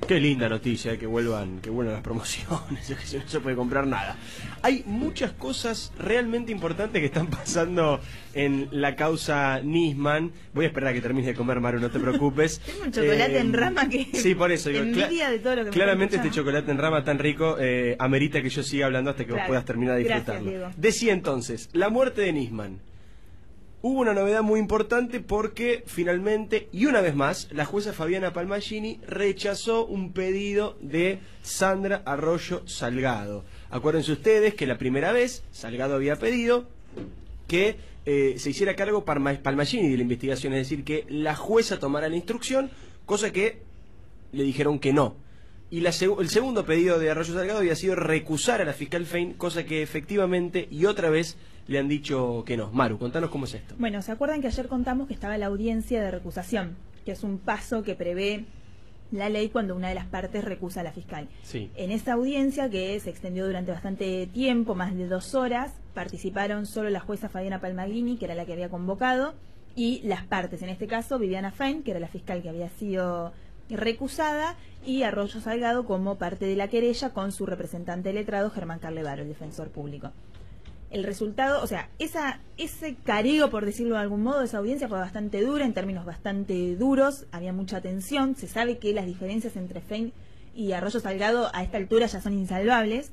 Qué linda noticia, que vuelvan las promociones, que no se puede comprar nada. Hay muchas cosas realmente importantes que están pasando en la causa Nisman. Voy a esperar a que termines de comer, Maru, no te preocupes. Tengo un chocolate en rama que sí, por eso digo, envidia de todo lo que claramente me este chocolate en rama tan rico amerita que yo siga hablando hasta que vos puedas terminar de disfrutarlo. Gracias, Decía entonces, la muerte de Nisman. Hubo una novedad muy importante porque finalmente, y una vez más, la jueza Fabiana Palmagini rechazó un pedido de Sandra Arroyo Salgado. Acuérdense ustedes que la primera vez Salgado había pedido que se hiciera cargo Palmagini de la investigación, es decir, que la jueza tomara la instrucción, cosa que le dijeron que no. Y el segundo pedido de Arroyo Salgado había sido recusar a la fiscal Fein, cosa que efectivamente y otra vez le han dicho que no. Maru, contanos cómo es esto. Bueno, ¿se acuerdan que ayer contamos que estaba la audiencia de recusación? Que es un paso que prevé la ley cuando una de las partes recusa a la fiscal. Sí. En esa audiencia, que se extendió durante bastante tiempo, más de 2 horas, participaron solo la jueza Fabiana Palmagini, que era la que había convocado, y las partes, en este caso Viviana Fein, que era la fiscal que había sido recusada, y Arroyo Salgado como parte de la querella con su representante letrado Germán Carlevaro, el defensor público. El resultado, o sea, ese careo, por decirlo de algún modo, de esa audiencia fue bastante dura, en términos bastante duros, había mucha tensión, se sabe que las diferencias entre Fein y Arroyo Salgado a esta altura ya son insalvables.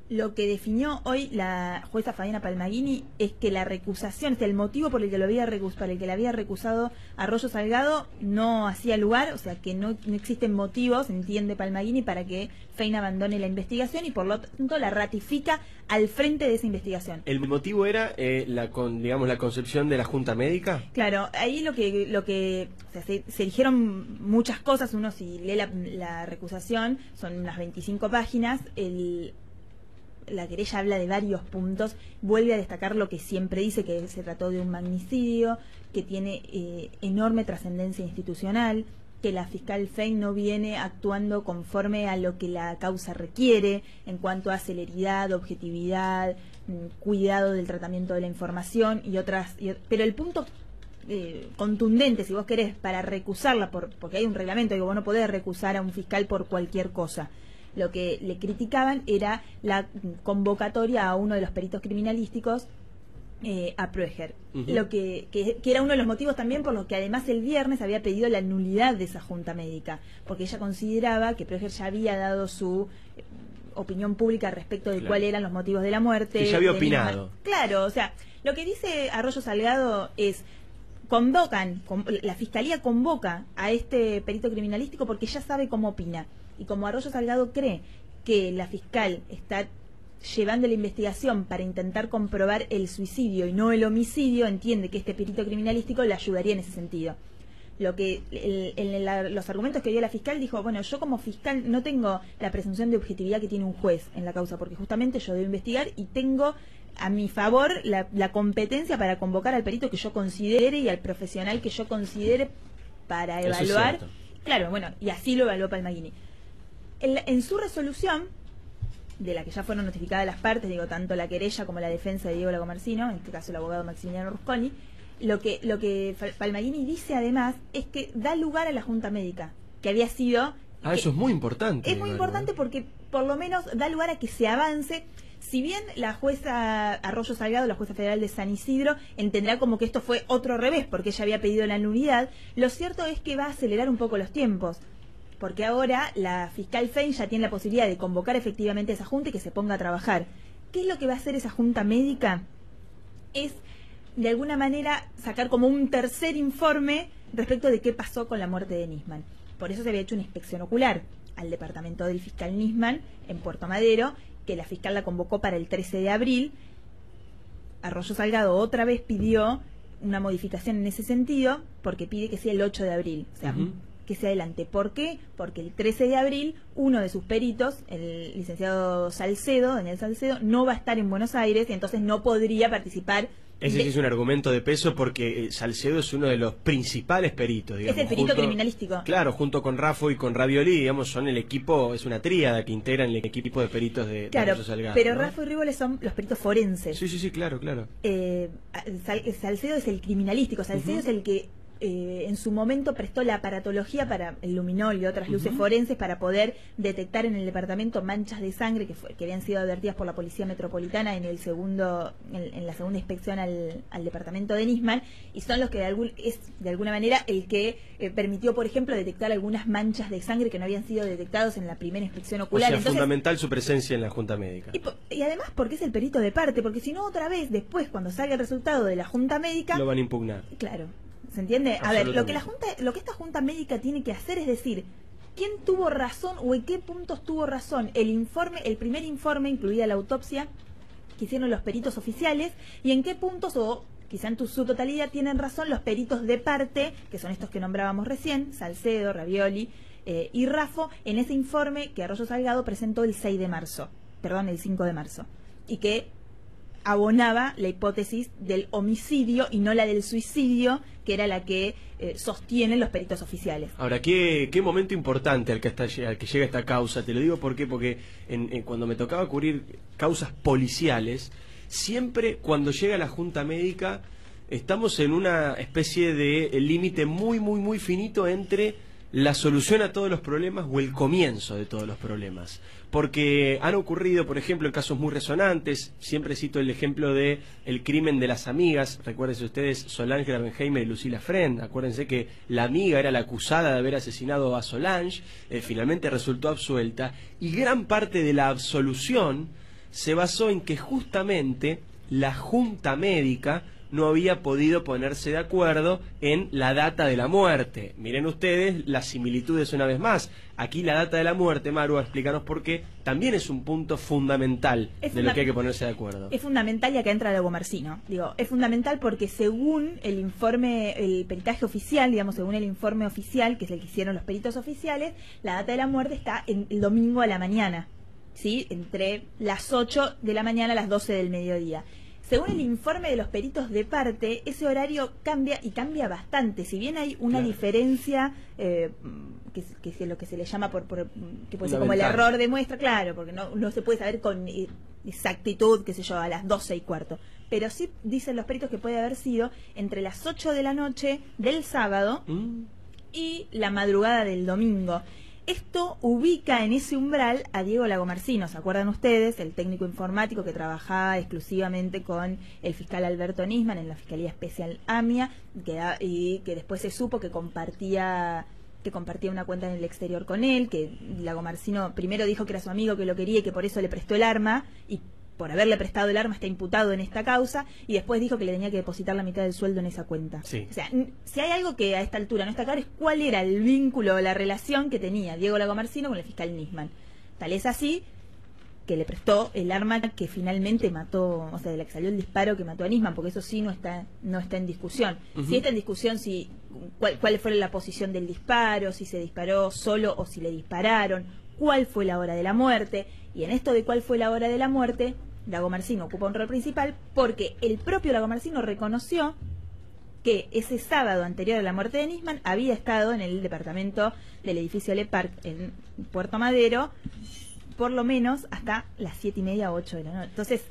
Lo que definió hoy la jueza Fabiana Palmagini es que la recusación, el motivo por el que le había recusado Arroyo Salgado no hacía lugar, o sea que no existen motivos, entiende Palmagini, para que Fein abandone la investigación y por lo tanto la ratifica al frente de esa investigación. ¿El motivo era la concepción de la Junta Médica? Claro, ahí lo que o sea, se dijeron muchas cosas. Uno, si lee la recusación, son unas 25 páginas, la querella habla de varios puntos, vuelve a destacar lo que siempre dice, que se trató de un magnicidio, que tiene enorme trascendencia institucional, que la fiscal Fein no viene actuando conforme a lo que la causa requiere en cuanto a celeridad, objetividad, cuidado del tratamiento de la información y otras. Pero el punto contundente, si vos querés, para recusarla, porque hay un reglamento, digo, vos no podés recusar a un fiscal por cualquier cosa. Lo que le criticaban era la convocatoria a uno de los peritos criminalísticos, a Proeger, lo que era uno de los motivos también por los que además el viernes había pedido la nulidad de esa junta médica, porque ella consideraba que Proeger ya había dado su opinión pública respecto de cuáles eran los motivos de la muerte. Que ya había opinado. Claro, o sea, lo que dice Arroyo Salgado es: la fiscalía convoca a este perito criminalístico porque ya sabe cómo opina. Y como Arroyo Salgado cree que la fiscal está llevando la investigación para intentar comprobar el suicidio y no el homicidio, entiende que este perito criminalístico le ayudaría en ese sentido. Lo que los argumentos que dio la fiscal, dijo: bueno, yo como fiscal no tengo la presunción de objetividad que tiene un juez en la causa, porque justamente yo debo investigar y tengo a mi favor la competencia para convocar al perito que yo considere y al profesional que yo considere para evaluar. Claro, bueno, y así lo evaluó Palmagini. En su resolución, de la que ya fueron notificadas las partes, digo, tanto la querella como la defensa de Diego Lagomarsino, en este caso el abogado Maximiliano Rusconi, lo que Palmagini dice además es que da lugar a la junta médica, que había sido... eso es muy importante. Es muy importante porque por lo menos da lugar a que se avance. Si bien la jueza Arroyo Salgado, la jueza federal de San Isidro, entenderá como que esto fue otro revés, porque ella había pedido la nulidad, lo cierto es que va a acelerar un poco los tiempos, porque ahora la fiscal Fein ya tiene la posibilidad de convocar efectivamente a esa junta y que se ponga a trabajar. ¿Qué es lo que va a hacer esa junta médica? Es, de alguna manera, sacar como un tercer informe respecto de qué pasó con la muerte de Nisman. Por eso se había hecho una inspección ocular al departamento del fiscal Nisman en Puerto Madero, que la fiscal la convocó para el 13 de abril. Arroyo Salgado otra vez pidió una modificación en ese sentido, porque pide que sea el 8 de abril, o sea, que se adelante. ¿Por qué? Porque el 13 de abril uno de sus peritos, el licenciado Salcedo, Daniel Salcedo, no va a estar en Buenos Aires y entonces no podría participar. Ese sí es un argumento de peso porque Salcedo es uno de los principales peritos, digamos. Es el perito criminalístico. Claro, junto con Raffo y con Ravioli, digamos, son el equipo, es una tríada que integran el equipo de peritos de Arroyo Salgado. Pero ¿no? Raffo y Rivoli son los peritos forenses. Sí, claro. Salcedo es el criminalístico, Salcedo es el que en su momento prestó la aparatología para el luminol y otras luces forenses para poder detectar en el departamento manchas de sangre que habían sido advertidas por la Policía Metropolitana en la segunda inspección al departamento de Nisman, y son los que es de alguna manera el que permitió, por ejemplo, detectar algunas manchas de sangre que no habían sido detectados en la primera inspección ocular. O sea, entonces, fundamental su presencia en la Junta Médica. Y además porque es el perito de parte, porque si no otra vez después cuando salga el resultado de la Junta Médica lo van a impugnar. Claro, ¿se entiende? A ver, lo que esta Junta Médica tiene que hacer es decir quién tuvo razón o en qué puntos tuvo razón el primer informe, incluida la autopsia que hicieron los peritos oficiales, y en qué puntos, o quizá en su totalidad, tienen razón los peritos de parte, que son estos que nombrábamos recién, Salcedo, Ravioli y Raffo, en ese informe que Arroyo Salgado presentó el 5 de marzo, y que abonaba la hipótesis del homicidio y no la del suicidio, que era la que sostienen los peritos oficiales. Ahora, qué momento importante al que llega esta causa. Te lo digo porque cuando me tocaba cubrir causas policiales, siempre cuando llega la Junta Médica estamos en una especie de límite muy, muy, muy finito entre la solución a todos los problemas o el comienzo de todos los problemas. Porque han ocurrido, por ejemplo, en casos muy resonantes. Siempre cito el ejemplo de el crimen de las amigas. Recuérdense ustedes, Solange Gravenheimer y Lucila Friend. Acuérdense que la amiga era la acusada de haber asesinado a Solange. Finalmente resultó absuelta. Y gran parte de la absolución se basó en que justamente la Junta Médica no había podido ponerse de acuerdo en la data de la muerte. Miren ustedes las similitudes una vez más. Aquí la data de la muerte, Maru, explícanos por qué, también es un punto fundamental de lo que hay que ponerse de acuerdo. Es fundamental, y acá entra Lago Marcino. Es fundamental porque según el informe, el peritaje oficial, según el informe oficial, que es el que hicieron los peritos oficiales, la data de la muerte está el domingo a la mañana, ¿sí? Entre las 8 de la mañana a las 12 del mediodía. Según el informe de los peritos de parte, ese horario cambia, y cambia bastante. Si bien hay una diferencia, que es lo que se le llama que puede ser como el error de muestra, claro, porque no se puede saber con exactitud, qué sé yo, a las 12:15. Pero sí dicen los peritos que puede haber sido entre las 8 de la noche del sábado y la madrugada del domingo. Esto ubica en ese umbral a Diego Lagomarsino, ¿se acuerdan ustedes? El técnico informático que trabajaba exclusivamente con el fiscal Alberto Nisman en la Fiscalía Especial AMIA, y que después se supo que compartía una cuenta en el exterior con él, que Lagomarsino primero dijo que era su amigo, que lo quería y que por eso le prestó el arma, y por haberle prestado el arma está imputado en esta causa, y después dijo que le tenía que depositar la mitad del sueldo en esa cuenta. Sí. O sea, si hay algo que a esta altura no está claro es cuál era el vínculo o la relación que tenía Diego Lagomarsino con el fiscal Nisman. Tal es así que le prestó el arma que finalmente mató, o sea, de la que salió el disparo que mató a Nisman, porque eso sí no está en discusión. Sí está en discusión cuál fue la posición del disparo, si se disparó solo o si le dispararon, cuál fue la hora de la muerte, y en esto de cuál fue la hora de la muerte, Lagomarsino ocupa un rol principal porque el propio Lagomarsino reconoció que ese sábado anterior a la muerte de Nisman había estado en el departamento del edificio Le Parc en Puerto Madero por lo menos hasta las 7:30 o 8 de la noche. Entonces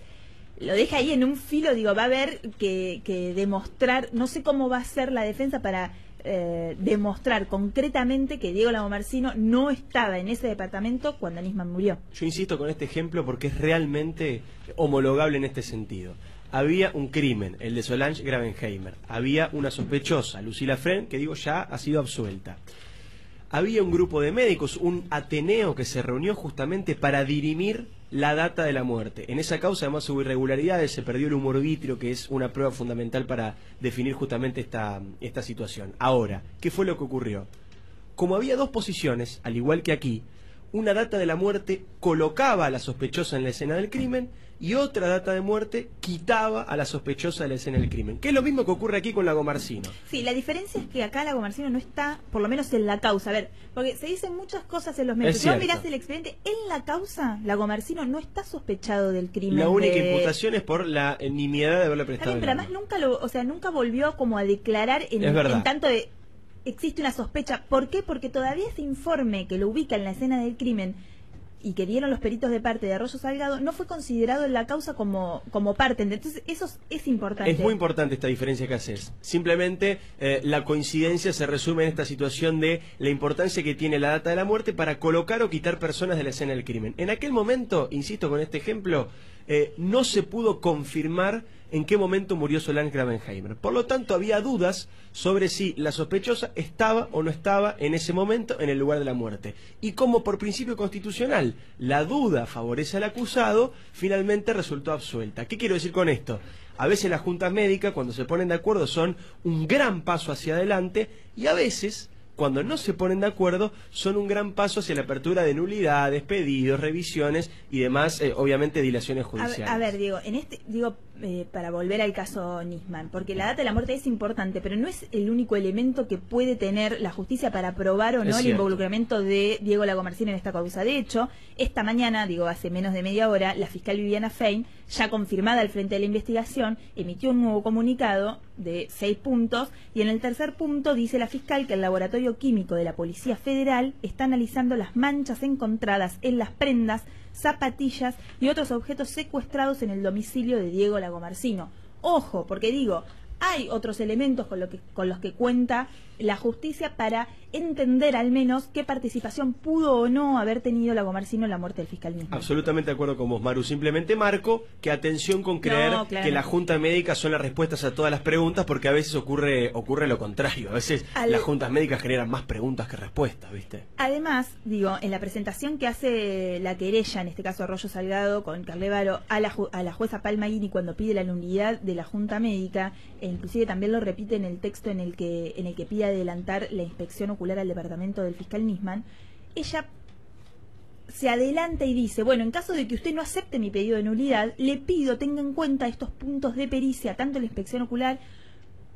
lo deja ahí en un filo, va a haber que demostrar, no sé cómo va a ser la defensa para demostrar concretamente que Diego Lagomarsino no estaba en ese departamento cuando Nisman murió. Yo insisto con este ejemplo porque es realmente homologable en este sentido. Había un crimen, el de Solange Gravenheimer. Había una sospechosa, Lucila Friend, que ya ha sido absuelta. Había un grupo de médicos, un Ateneo que se reunió justamente para dirimir la data de la muerte. En esa causa además hubo irregularidades, se perdió el humor vitrio, que es una prueba fundamental para definir justamente esta situación. Ahora, ¿qué fue lo que ocurrió? Como había dos posiciones, al igual que aquí, una data de la muerte colocaba a la sospechosa en la escena del crimen y otra data de muerte quitaba a la sospechosa de la escena del crimen, que es lo mismo que ocurre aquí con Lagomarsino. Sí, la diferencia es que acá Lagomarsino no está, por lo menos en la causa. A ver, porque se dicen muchas cosas en los medios. Si vos mirás el expediente, en la causa, Lagomarsino no está sospechado del crimen. La única imputación es por la nimiedad de haberle prestado. Pero además nunca volvió como a declarar en tanto de existe una sospecha. ¿Por qué? Porque todavía ese informe que lo ubica en la escena del crimen y que dieron los peritos de parte de Arroyo Salgado, no fue considerado en la causa como parte. Entonces, eso es importante. Es muy importante esta diferencia que haces. Simplemente la coincidencia se resume en esta situación de la importancia que tiene la data de la muerte para colocar o quitar personas de la escena del crimen. En aquel momento, insisto con este ejemplo, no se pudo confirmar en qué momento murió Solange Gravenheimer. Por lo tanto, había dudas sobre si la sospechosa estaba o no estaba en ese momento en el lugar de la muerte. Y como por principio constitucional la duda favorece al acusado, finalmente resultó absuelta. ¿Qué quiero decir con esto? A veces las juntas médicas, cuando se ponen de acuerdo, son un gran paso hacia adelante, y a veces, cuando no se ponen de acuerdo, son un gran paso hacia la apertura de nulidades, pedidos, revisiones y demás, obviamente, dilaciones judiciales. A ver, Diego, para volver al caso Nisman, porque la data de la muerte es importante, pero no es el único elemento que puede tener la justicia para probar o no el involucramiento de Diego Lagomarsino en esta causa. De hecho, esta mañana, hace menos de media hora, la fiscal Viviana Fein, ya confirmada al frente de la investigación, emitió un nuevo comunicado de 6 puntos, y en el tercer punto dice la fiscal que el laboratorio químico de la Policía Federal está analizando las manchas encontradas en las prendas, zapatillas y otros objetos secuestrados en el domicilio de Diego Lagomarsino. Ojo, porque hay otros elementos con los que cuenta la justicia para entender al menos qué participación pudo o no haber tenido Lagomarsino en la muerte del fiscal Nisman. Absolutamente de acuerdo con vos, Maru. Simplemente marco que atención con creer que la junta médica son las respuestas a todas las preguntas, porque a veces ocurre lo contrario. A veces las juntas médicas generan más preguntas que respuestas, ¿viste? Además, en la presentación que hace la querella, en este caso Arroyo Salgado con Carlevaro, a la jueza Palmaguini cuando pide la nulidad de la junta médica, e inclusive también lo repite en el texto en el que pide adelantar la inspección ocular al departamento del fiscal Nisman, ella se adelanta y dice, bueno, en caso de que usted no acepte mi pedido de nulidad, le pido tenga en cuenta estos puntos de pericia, tanto la inspección ocular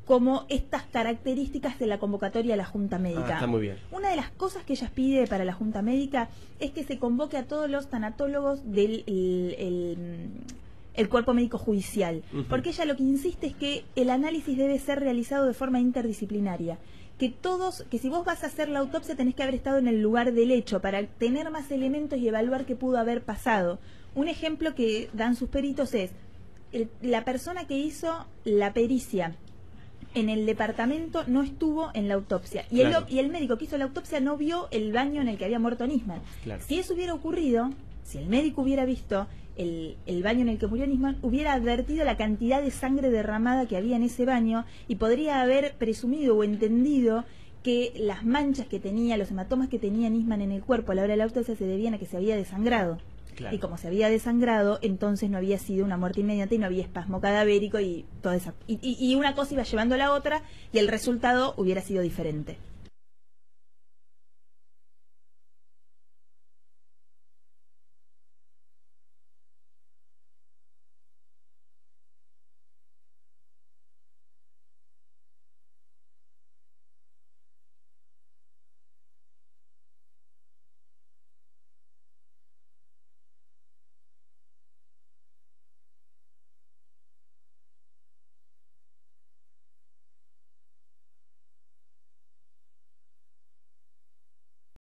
como estas características de la convocatoria a la Junta Médica. Está muy bien. Una de las cosas que ella pide para la Junta Médica es que se convoque a todos los tanatólogos del el cuerpo médico judicial, porque ella lo que insiste es que el análisis debe ser realizado de forma interdisciplinaria, que si vos vas a hacer la autopsia tenés que haber estado en el lugar del hecho para tener más elementos y evaluar qué pudo haber pasado. Un ejemplo que dan sus peritos es la persona que hizo la pericia en el departamento no estuvo en la autopsia y el médico que hizo la autopsia no vio el baño en el que había muerto Nisman. Si eso hubiera ocurrido, si el médico hubiera visto el baño en el que murió Nisman, hubiera advertido la cantidad de sangre derramada que había en ese baño y podría haber presumido o entendido que las manchas que tenía, los hematomas que tenía Nisman en el cuerpo a la hora de la autopsia se debían a que se había desangrado. Y como se había desangrado, entonces no había sido una muerte inmediata y no había espasmo cadavérico y toda esa y una cosa iba llevando a la otra y el resultado hubiera sido diferente.